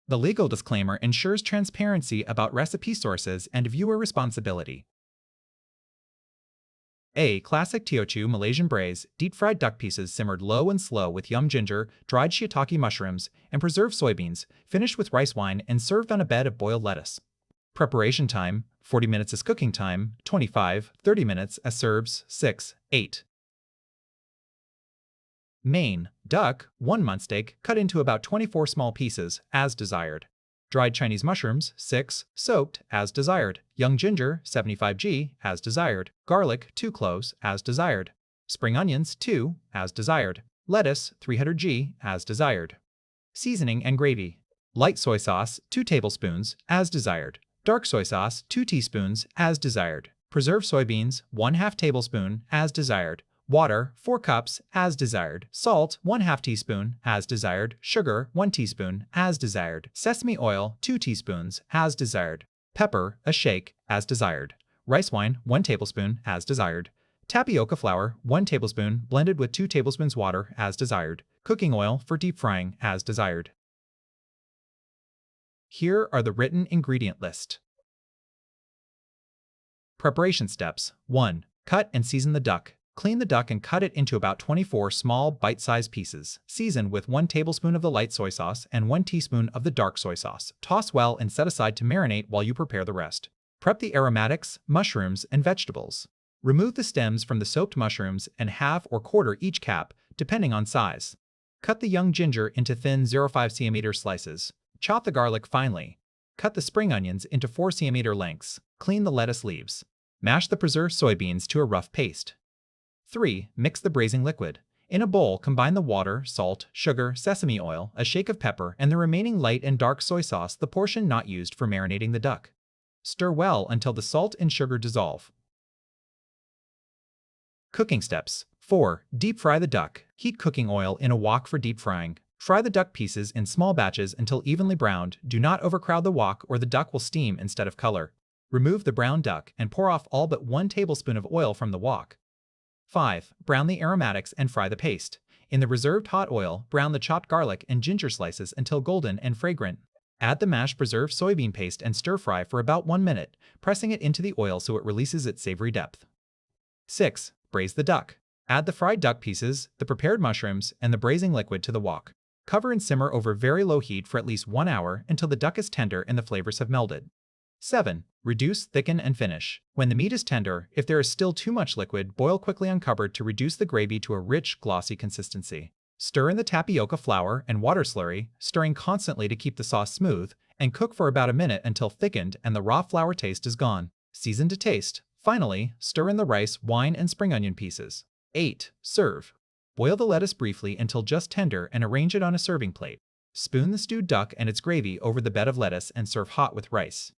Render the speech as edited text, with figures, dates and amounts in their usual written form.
The legal disclaimer ensures transparency about recipe sources and viewer responsibility. A. Classic Teochew-Malaysian braise, deep-fried duck pieces simmered low and slow with young ginger, dried shiitake mushrooms, and preserved soybeans, finished with rice wine and served on a bed of boiled lettuce. Preparation time, 40 minutes as cooking time, 25-30 minutes as serves, 6-8. Main, duck, 1 month steak, cut into about 24 small pieces, as desired. Dried Chinese mushrooms, 6, soaked, as desired. Young ginger, 75 g, as desired. Garlic, 2 cloves, as desired. Spring onions, 2, as desired. Lettuce, 300 g, as desired. Seasoning and gravy. Light soy sauce, 2 tablespoons, as desired. Dark soy sauce, 2 teaspoons, as desired. Preserved soybeans, 1/2 tablespoon, as desired. Water, 4 cups, as desired. Salt, 1/2 teaspoon, as desired. Sugar, 1 teaspoon, as desired. Sesame oil, 2 teaspoons, as desired. Pepper, a shake, as desired. Rice wine, 1 tablespoon, as desired. Tapioca flour, 1 tablespoon, blended with 2 tablespoons water, as desired. Cooking oil for deep frying, as desired. Here are the written ingredient list. Preparation steps. 1. Cut and season the duck. Clean the duck and cut it into about 24 small, bite-sized pieces. Season with 1 tablespoon of the light soy sauce and 1 teaspoon of the dark soy sauce. Toss well and set aside to marinate while you prepare the rest. Prep the aromatics, mushrooms, and vegetables. Remove the stems from the soaked mushrooms and half or quarter each cap, depending on size. Cut the young ginger into thin 0.5 cm slices. Chop the garlic finely. Cut the spring onions into 4 cm lengths. Clean the lettuce leaves. Mash the preserved soybeans to a rough paste. 3. Mix the braising liquid. In a bowl, combine the water, salt, sugar, sesame oil, a shake of pepper, and the remaining light and dark soy sauce, the portion not used for marinating the duck. Stir well until the salt and sugar dissolve. Cooking steps. 4. Deep fry the duck. Heat cooking oil in a wok for deep frying. Fry the duck pieces in small batches until evenly browned. Do not overcrowd the wok or the duck will steam instead of color. Remove the brown duck and pour off all but 1 tablespoon of oil from the wok. 5. Brown the aromatics and fry the paste. In the reserved hot oil, brown the chopped garlic and ginger slices until golden and fragrant. Add the mashed preserved soybean paste and stir fry for about 1 minute, pressing it into the oil so it releases its savory depth. 6. Braise the duck. Add the fried duck pieces, the prepared mushrooms, and the braising liquid to the wok. Cover and simmer over very low heat for at least 1 hour until the duck is tender and the flavors have melded. 7. Reduce, thicken, and finish. When the meat is tender, if there is still too much liquid, boil quickly uncovered to reduce the gravy to a rich, glossy consistency. Stir in the tapioca flour and water slurry, stirring constantly to keep the sauce smooth, and cook for about a minute until thickened and the raw flour taste is gone. Season to taste. Finally, stir in the rice, wine, and spring onion pieces. 8. Serve. Boil the lettuce briefly until just tender and arrange it on a serving plate. Spoon the stewed duck and its gravy over the bed of lettuce and serve hot with rice.